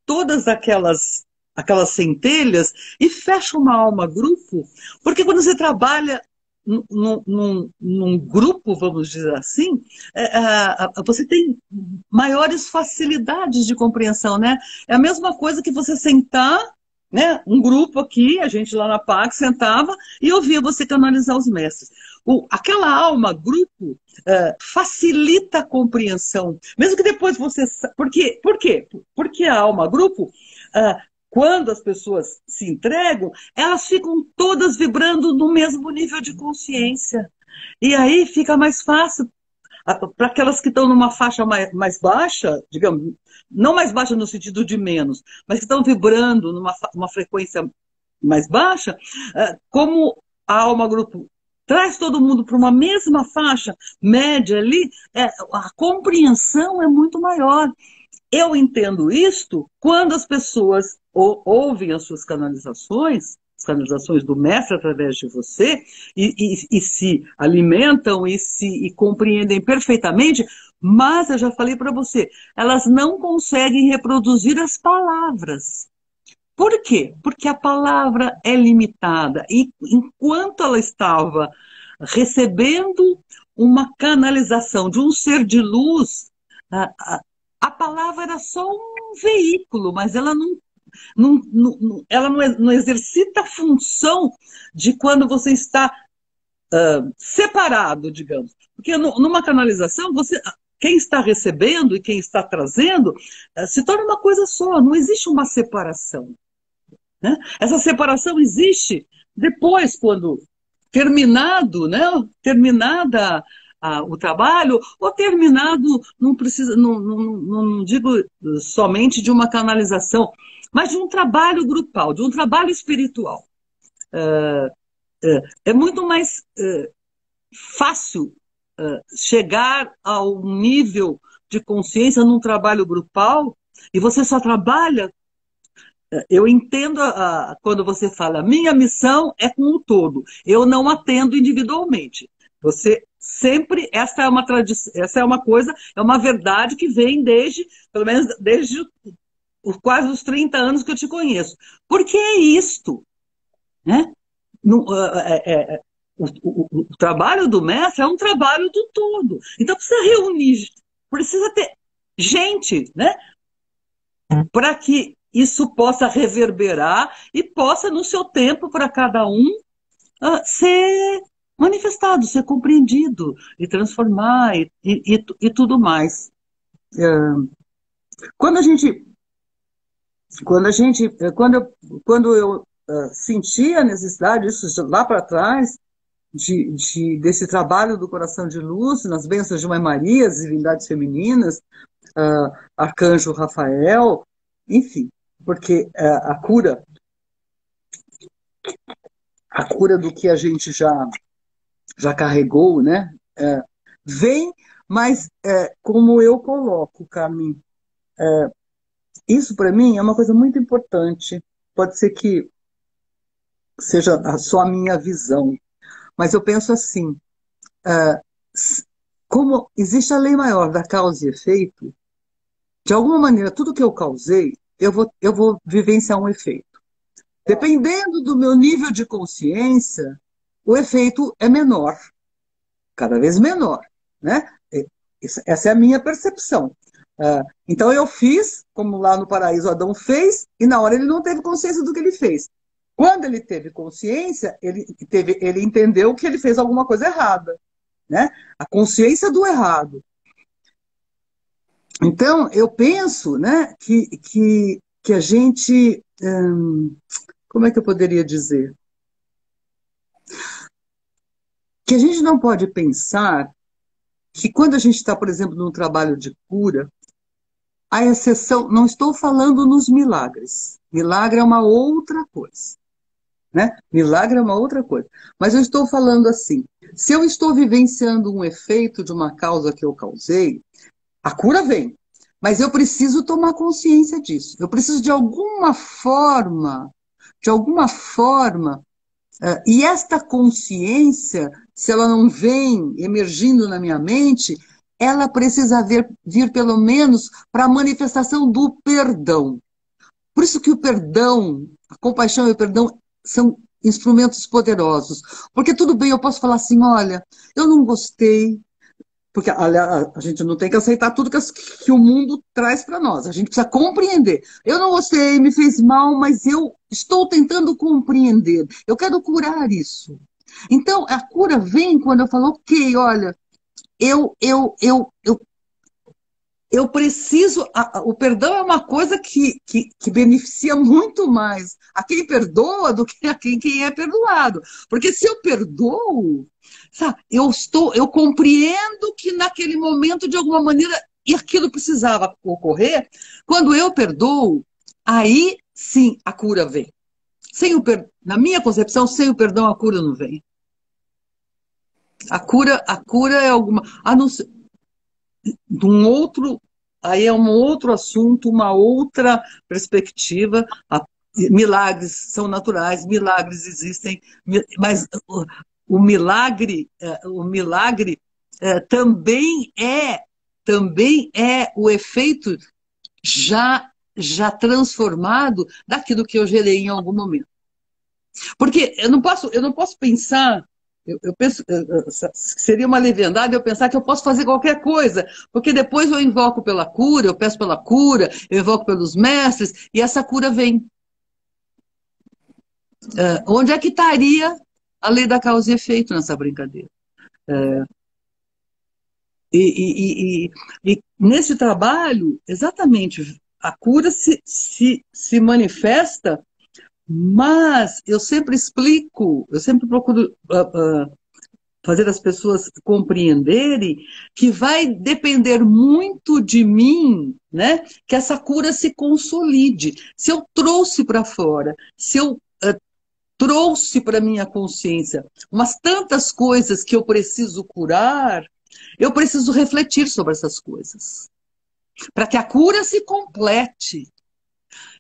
todas aquelas centelhas e fecha uma alma-grupo, porque quando você trabalha num grupo, vamos dizer assim, você tem maiores facilidades de compreensão, né? É a mesma coisa que você sentar, né? Um grupo aqui, a gente lá na PAC sentava e ouvia você canalizar os mestres. Aquela alma, grupo, facilita a compreensão. Mesmo que depois você... Por quê? Porque a alma, grupo... quando as pessoas se entregam, elas ficam todas vibrando no mesmo nível de consciência. E aí fica mais fácil para aquelas que estão numa faixa mais baixa, digamos, não mais baixa no sentido de menos, mas que estão vibrando numa frequência mais baixa, como a alma grupo traz todo mundo para uma mesma faixa média ali, a compreensão é muito maior. Eu entendo isto quando as pessoas ouvem as suas canalizações, as canalizações do mestre através de você, e se alimentam e compreendem perfeitamente, mas eu já falei para você, elas não conseguem reproduzir as palavras. Por quê? Porque a palavra é limitada. E enquanto ela estava recebendo uma canalização de um ser de luz, a palavra era só um veículo, mas ela não exercita a função de quando você está separado, digamos. Porque numa canalização, quem está recebendo e quem está trazendo se torna uma coisa só, não existe uma separação. Né? Essa separação existe depois, quando terminado, né? Terminada o trabalho, ou terminado, não precisa, não digo somente de uma canalização, mas de um trabalho grupal, de um trabalho espiritual. É muito mais fácil chegar ao nível de consciência num trabalho grupal, e você só trabalha. Eu entendo quando você fala, minha missão é com o todo, eu não atendo individualmente. Você sempre, essa é uma tradição, essa é uma coisa, é uma verdade que vem pelo menos desde quase os 30 anos que eu te conheço. Porque é isto, né? O trabalho do mestre é um trabalho do todo. Então precisa reunir, precisa ter gente, né? Para que isso possa reverberar e possa, no seu tempo, para cada um, ser manifestado, ser compreendido e transformar e tudo mais. Quando eu senti a necessidade, isso lá para trás, desse trabalho do coração de luz, nas bênçãos de Mãe Maria, as divindades femininas, Arcanjo Rafael, enfim, porque a cura do que a gente já carregou, né? Vem, mas como eu coloco, Carmen, isso para mim é uma coisa muito importante. Pode ser que seja só a minha visão, mas eu penso assim, como existe a lei maior da causa e efeito, de alguma maneira, tudo que eu causei, eu vou vivenciar um efeito. Dependendo do meu nível de consciência, o efeito é menor, cada vez menor, né? Essa é a minha percepção. Então eu fiz, como lá no paraíso Adão fez, e na hora ele não teve consciência do que ele fez. Quando ele teve consciência, ele entendeu que ele fez alguma coisa errada, né? A consciência do errado. Então, eu penso, né, que a gente... como é que eu poderia dizer? Que a gente não pode pensar que quando a gente está, por exemplo, num trabalho de cura, a exceção... Não estou falando nos milagres. Milagre é uma outra coisa. Né? Milagre é uma outra coisa. Mas eu estou falando assim, se eu estou vivenciando um efeito de uma causa que eu causei, a cura vem, mas eu preciso tomar consciência disso. Eu preciso de alguma forma, e esta consciência, se ela não vem emergindo na minha mente, ela precisa vir pelo menos para a manifestação do perdão. Por isso que o perdão, a compaixão e o perdão são instrumentos poderosos. Porque tudo bem, eu posso falar assim, olha, eu não gostei, porque a gente não tem que aceitar tudo que o mundo traz para nós. A gente precisa compreender. Eu não gostei, me fez mal, mas eu estou tentando compreender. Eu quero curar isso. Então, a cura vem quando eu falo, ok, olha, eu preciso... O perdão é uma coisa que beneficia muito mais a quem perdoa do que a quem é perdoado. Porque se eu perdoo, sabe, eu compreendo que naquele momento, de alguma maneira, e aquilo precisava ocorrer. Quando eu perdoo, aí sim a cura vem. Na minha concepção, sem o perdão, a cura não vem. A cura é alguma... A não ser, de um outro... Aí é um outro assunto, uma outra perspectiva. Milagres são naturais, milagres existem, mas o milagre também é o efeito já transformado daquilo que eu gerei em algum momento. Porque eu não posso pensar, eu penso, seria uma leviandade eu pensar que eu posso fazer qualquer coisa, porque depois eu invoco pela cura, eu peço pela cura, eu invoco pelos mestres, e essa cura vem. Onde é que estaria a lei da causa e efeito nessa brincadeira? E nesse trabalho, exatamente, a cura se manifesta, mas eu sempre explico, eu sempre procuro fazer as pessoas compreenderem que vai depender muito de mim, né, que essa cura se consolide. Se eu trouxe para fora, se eu trouxe para minha consciência umas tantas coisas que eu preciso curar, eu preciso refletir sobre essas coisas. Para que a cura se complete.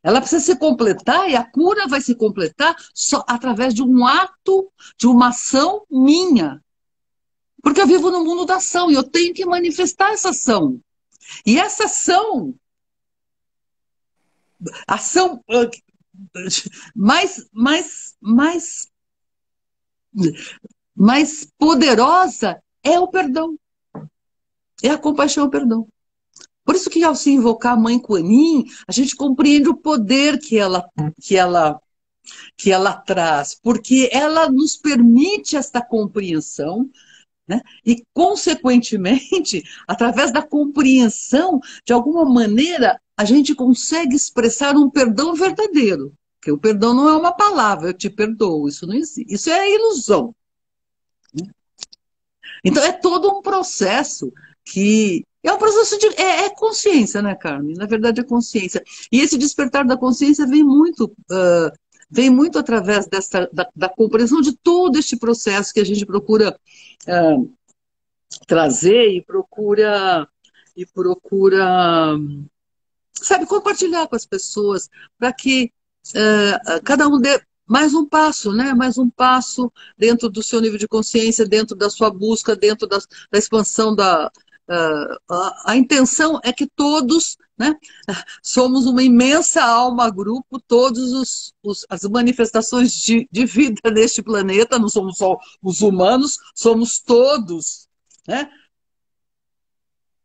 Ela precisa se completar e a cura vai se completar só através de um ato, de uma ação minha. Porque eu vivo no mundo da ação e eu tenho que manifestar essa ação. E essa ação mais, mais, mais, mais poderosa é o perdão. É a compaixão e o perdão. Por isso que ao se invocar a Mãe Kuan-Yin, a gente compreende o poder que ela traz, porque ela nos permite esta compreensão, né? E, consequentemente, através da compreensão, de alguma maneira, a gente consegue expressar um perdão verdadeiro. Porque o perdão não é uma palavra, eu te perdoo, isso não existe. Isso é ilusão. Então, é todo um processo que... É um processo de... É consciência, né, Carmen? Na verdade, é consciência. E esse despertar da consciência vem muito através da compreensão de todo este processo que a gente procura trazer e procura, sabe, compartilhar com as pessoas para que cada um dê mais um passo, né? Mais um passo dentro do seu nível de consciência, dentro da sua busca, dentro da expansão a intenção é que todos, né, somos uma imensa alma grupo, todos as manifestações de vida neste planeta, não somos só os humanos, somos todos, né?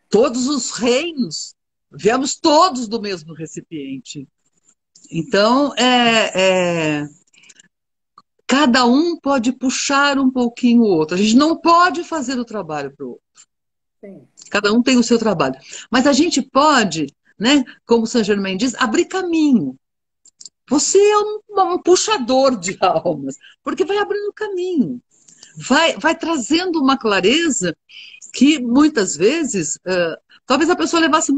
Todos os reinos, viemos todos do mesmo recipiente. Então, cada um pode puxar um pouquinho o outro. A gente não pode fazer o trabalho para o outro. Sim. Cada um tem o seu trabalho. Mas a gente pode, né, como Saint Germain diz, abrir caminho. Você é um puxador de almas, porque vai abrindo caminho. Vai trazendo uma clareza que muitas vezes, talvez a pessoa levasse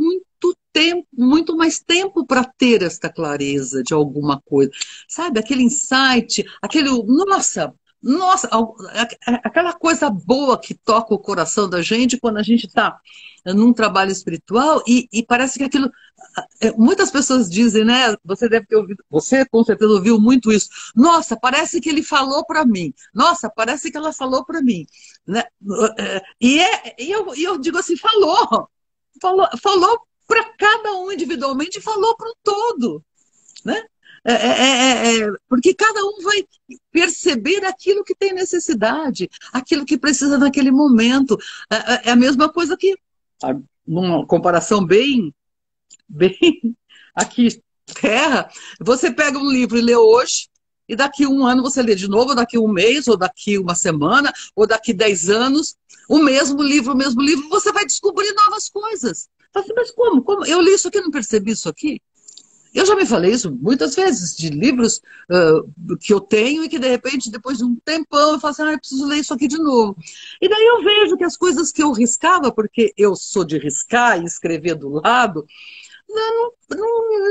muito mais tempo para ter esta clareza de alguma coisa. Sabe, aquele insight, nossa, aquela coisa boa que toca o coração da gente quando a gente está num trabalho espiritual e parece que aquilo... Muitas pessoas dizem, né? Você deve ter ouvido, você com certeza ouviu muito isso. Nossa, parece que ele falou para mim. Nossa, parece que ela falou para mim. Né? E eu digo assim, falou para cada um individualmente e falou para o todo. Né? Porque cada um vai perceber aquilo que tem necessidade, aquilo que precisa naquele momento. É a mesma coisa que, numa comparação bem aqui, terra, você pega um livro e lê hoje, e daqui 1 ano você lê de novo, ou daqui 1 mês, ou daqui 1 semana, ou daqui 10 anos, o mesmo livro, você vai descobrir novas coisas. Mas como? Eu li isso aqui, não percebi isso aqui? Eu já me falei isso muitas vezes, de livros que eu tenho e que, de repente, depois de um tempão, eu falo assim, eu preciso ler isso aqui de novo. E daí eu vejo que as coisas que eu riscava, porque eu sou de riscar e escrever do lado,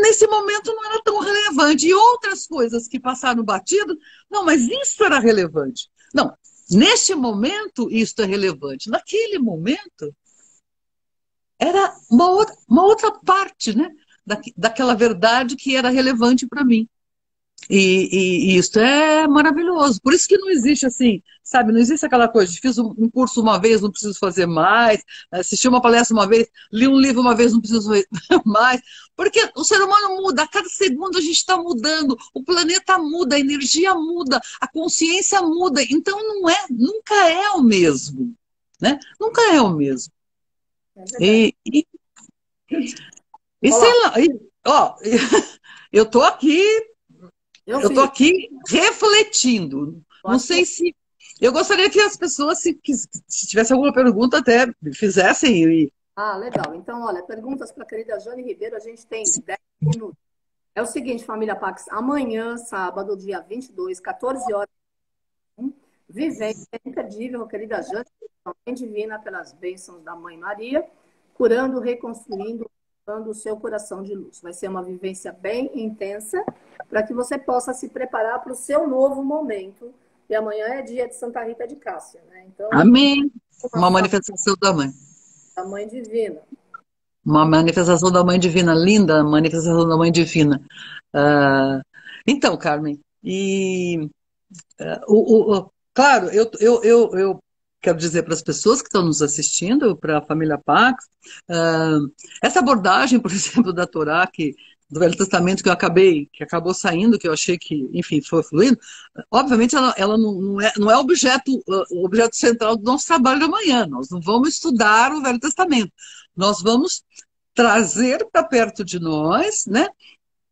nesse momento não era tão relevante. E outras coisas que passaram batido, não, mas isso era relevante. Não, neste momento isso é relevante. Naquele momento era uma outra parte, né, daquela verdade que era relevante para mim. E isso é maravilhoso. Por isso que não existe assim, sabe? Não existe aquela coisa de fiz um curso uma vez, não preciso fazer mais, assisti uma palestra uma vez, li um livro uma vez, não preciso fazer mais. Porque o ser humano muda, a cada segundo a gente está mudando, o planeta muda, a energia muda, a consciência muda. Então nunca é o mesmo, né? Nunca é o mesmo. É verdade. E sei Olá, lá, ó, eu tô aqui. eu Eu estou fiz. aqui refletindo. Eu Não acho que sei se. Eu gostaria que as pessoas, se tivesse alguma pergunta, até fizessem. Ah, legal. Então, olha, perguntas para a querida Jane Ribeiro, a gente tem 10 minutos. É o seguinte, família Pax, amanhã, sábado, dia 22, 14 horas, vivência imperdível, querida Jane, mãe divina, pelas bênçãos da Mãe Maria, curando, reconstruindo, dando o seu coração de luz. Vai ser uma vivência bem intensa, para que você possa se preparar para o seu novo momento. E amanhã é dia de Santa Rita de Cássia, né? Então, Amém. Uma formação manifestação da mãe. da Mãe Divina. Uma manifestação da mãe divina, linda manifestação da mãe divina. Ah, então, Carmen, claro, eu quero dizer para as pessoas que estão nos assistindo, para a família Pax, ah, essa abordagem, por exemplo, da Torá, do Velho Testamento, que acabou saindo, que eu achei que, enfim, foi fluindo, obviamente ela não é o objeto central do nosso trabalho amanhã. Nós não vamos estudar o Velho Testamento. Nós vamos trazer para perto de nós, né?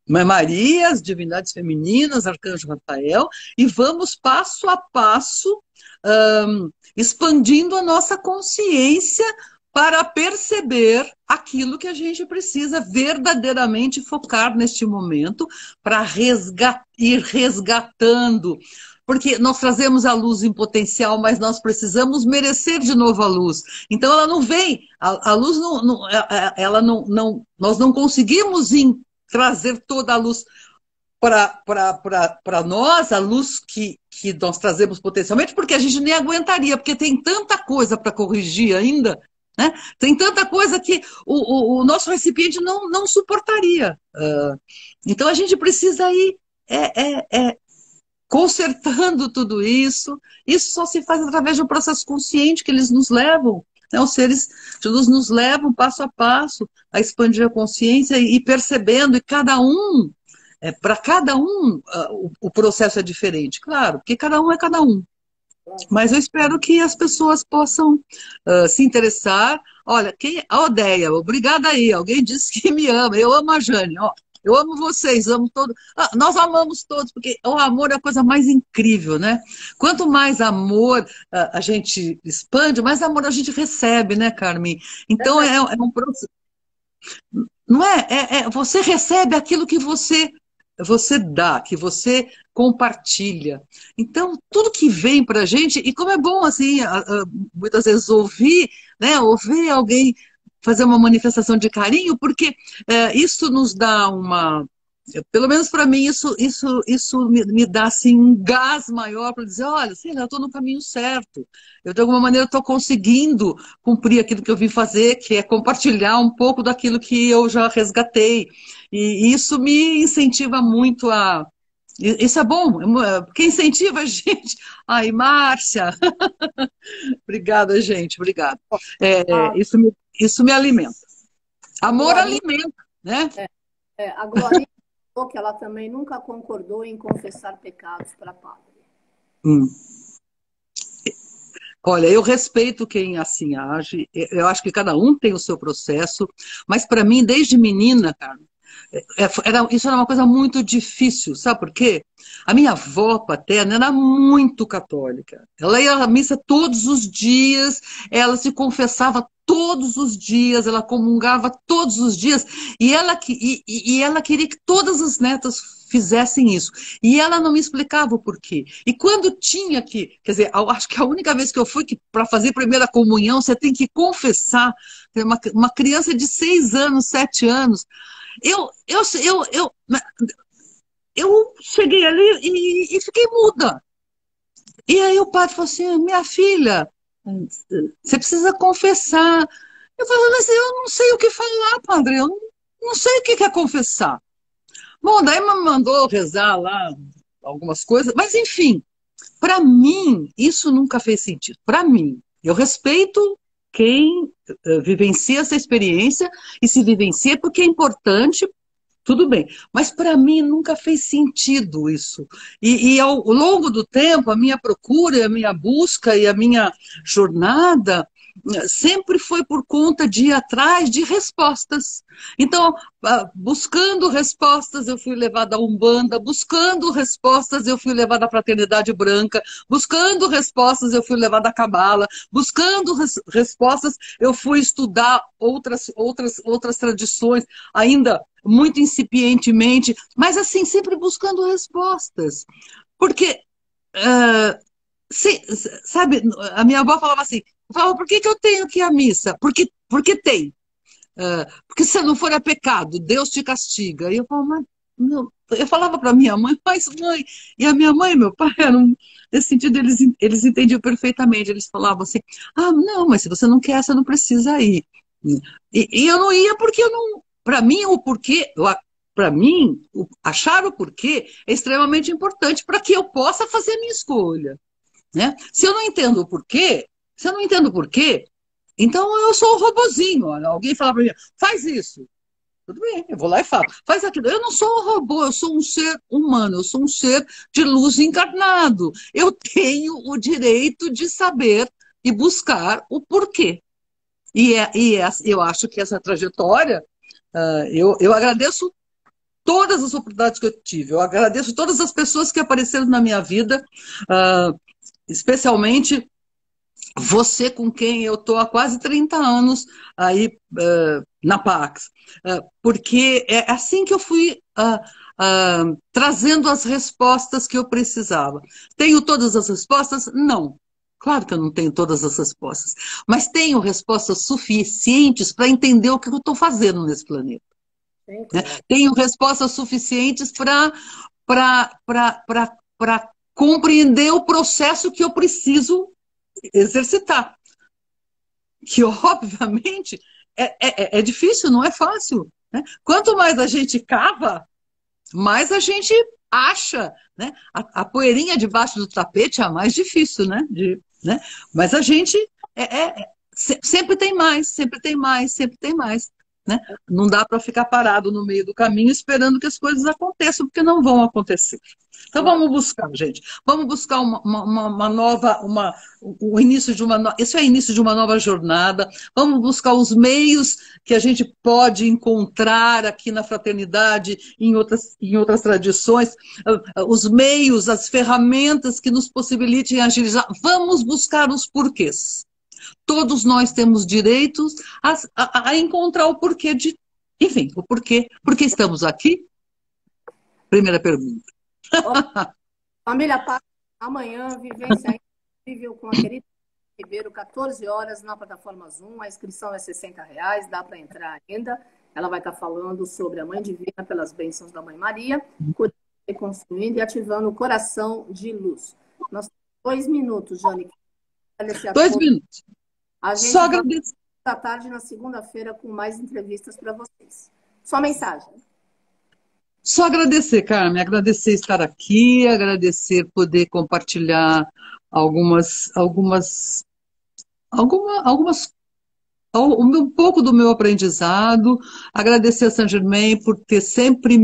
Mãe Maria, as divindades femininas, Arcanjo Rafael, e vamos passo a passo expandindo a nossa consciência para perceber aquilo que a gente precisa verdadeiramente focar neste momento para ir resgatando. Porque nós trazemos a luz em potencial, mas nós precisamos merecer de novo a luz. Então ela não vem, a luz ela nós não conseguimos trazer toda a luz para nós, a luz que nós trazemos potencialmente, porque a gente nem aguentaria, porque tem tanta coisa para corrigir ainda, né? Tem tanta coisa que o nosso recipiente não suportaria. Então a gente precisa ir consertando tudo isso. Isso só se faz através de um processo consciente que eles nos levam. Né? Os seres de luz nos levam passo a passo a expandir a consciência e percebendo, e para cada um, o processo é diferente, claro, porque cada um é cada um. Mas eu espero que as pessoas possam se interessar. Olha, a Odeia, obrigada aí. Alguém disse que me ama. Eu amo a Jane. Ó, eu amo vocês, amo todos. Nós amamos todos, porque o amor é a coisa mais incrível, né? Quanto mais amor a gente expande, mais amor a gente recebe, né, Carmen? Então é um processo. Não é? Você recebe aquilo que você dá, que você compartilha. Então, tudo que vem para a gente, e como é bom, assim, muitas vezes ouvir, né, ouvir alguém fazer uma manifestação de carinho, porque isso nos dá pelo menos para mim, isso me dá assim, um gás maior para dizer, olha, sei lá, eu estou no caminho certo. Eu, de alguma maneira, estou conseguindo cumprir aquilo que eu vim fazer, que é compartilhar um pouco daquilo que eu já resgatei. E isso me incentiva muito a... Isso é bom, porque incentiva a gente. Ai, Márcia, obrigada, gente, obrigada. Ah, Isso me alimenta. a Amor Glorinha, alimenta, né? a Glorinha falou que ela também nunca concordou em confessar pecados para padre. Hum. Olha, eu respeito quem assim age, eu acho que cada um tem o seu processo, mas para mim, desde menina, cara, isso era uma coisa muito difícil, sabe por quê? A minha avó paterna era muito católica. Ela ia à missa todos os dias, ela se confessava todos os dias, ela comungava todos os dias, e ela queria que todas as netas fizessem isso. E ela não me explicava o porquê. E quando tinha quer dizer, eu acho que a única vez que eu fui para fazer primeira comunhão, você tem que confessar, uma criança de 6 anos, 7 anos, eu cheguei ali e fiquei muda. E aí o padre falou assim, minha filha, você precisa confessar. Eu falei, mas eu não sei o que falar, padre, eu não sei o que é confessar. Bom, daí me mandou rezar lá algumas coisas, mas enfim, para mim, isso nunca fez sentido. Para mim, eu respeito quem vivencia essa experiência e se vivencia porque é importante, tudo bem. Mas para mim nunca fez sentido isso. E ao longo do tempo, a minha procura, a minha busca e a minha jornada sempre foi por conta de ir atrás de respostas. Então, buscando respostas, eu fui levada à Umbanda, buscando respostas, eu fui levada à Fraternidade Branca, buscando respostas, eu fui levada à Cabala, buscando respostas, eu fui estudar outras tradições, ainda muito incipientemente, mas assim, sempre buscando respostas. Porque, se, sabe, a minha avó falava assim, falava, por que eu tenho que ir à missa? Porque tem. Porque se não for é pecado, Deus te castiga. E eu falava, mas, não. Eu falava para minha mãe, mas mãe, e a minha mãe e meu pai eram, nesse sentido, eles entendiam perfeitamente. Eles falavam assim, não, mas se você não quer, você não precisa ir. E eu não ia porque eu não. Para mim, o porquê, para mim, achar o porquê é extremamente importante para que eu possa fazer a minha escolha. Né? Se eu não entendo o porquê, se eu não entendo o porquê, então eu sou o robozinho. Olha, alguém fala para mim, faz isso. Tudo bem, eu vou lá e falo. Faz aquilo. Eu não sou um robô, eu sou um ser humano, eu sou um ser de luz encarnado. Eu tenho o direito de saber e buscar o porquê. Eu acho que essa trajetória, eu agradeço todas as oportunidades que eu tive, eu agradeço todas as pessoas que apareceram na minha vida, especialmente você com quem eu estou há quase 30 anos aí na Pax, porque é assim que eu fui trazendo as respostas que eu precisava. Tenho todas as respostas? Não. Claro que eu não tenho todas as respostas, mas tenho respostas suficientes para entender o que eu estou fazendo nesse planeta. Né? Tenho respostas suficientes para compreender o processo que eu preciso exercitar. Que, obviamente, é difícil, não é fácil. Né? Quanto mais a gente cava, mais a gente acha. Né? A poeirinha debaixo do tapete é a mais difícil, né? Né? Mas a gente sempre tem mais, sempre tem mais, sempre tem mais. Né? Não dá para ficar parado no meio do caminho esperando que as coisas aconteçam, porque não vão acontecer. Então vamos buscar, gente. Vamos buscar uma nova, o início de uma, isso é o início de uma nova jornada. Vamos buscar os meios que a gente pode encontrar aqui na fraternidade, em outras tradições, os meios, as ferramentas que nos possibilitem agilizar. Vamos buscar os porquês. Todos nós temos direitos a encontrar o porquê de. Enfim, o porquê. Por que estamos aqui? Primeira pergunta. Família Paz, amanhã, vivência incrível com a querida Ribeiro, 14 horas na plataforma Zoom. A inscrição é R$60, dá para entrar ainda. Ela vai estar falando sobre a Mãe Divina pelas bênçãos da Mãe Maria, curando, reconstruindo e ativando o coração de luz. Nós temos 2 minutos, Jane. 2 minutos. A gente só agradeço. Da tarde na segunda-feira com mais entrevistas para vocês. Sua mensagem. Só agradecer, Carmen, agradecer estar aqui, agradecer poder compartilhar um pouco do meu aprendizado, agradecer a Saint Germain por ter sempre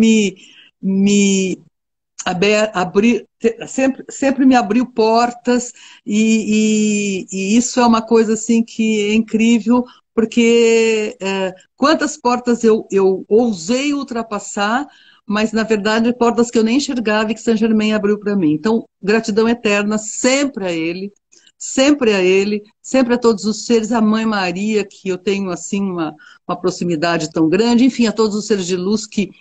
sempre me abriu portas e isso é uma coisa assim que é incrível, porque quantas portas eu ousei ultrapassar, mas na verdade portas que eu nem enxergava e que Saint Germain abriu para mim. Então, gratidão eterna sempre a ele, sempre a todos os seres, a Mãe Maria, que eu tenho assim uma proximidade tão grande, enfim, a todos os seres de luz que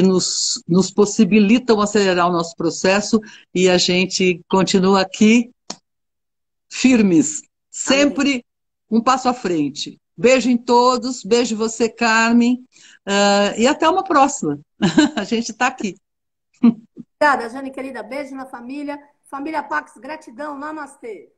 nos possibilitam acelerar o nosso processo e a gente continua aqui firmes, sempre um passo à frente. Beijo em todos, beijo em você, Carmen, e até uma próxima. A gente está aqui. Obrigada, Jane, querida. Beijo na família. Família Pax, gratidão. Namastê.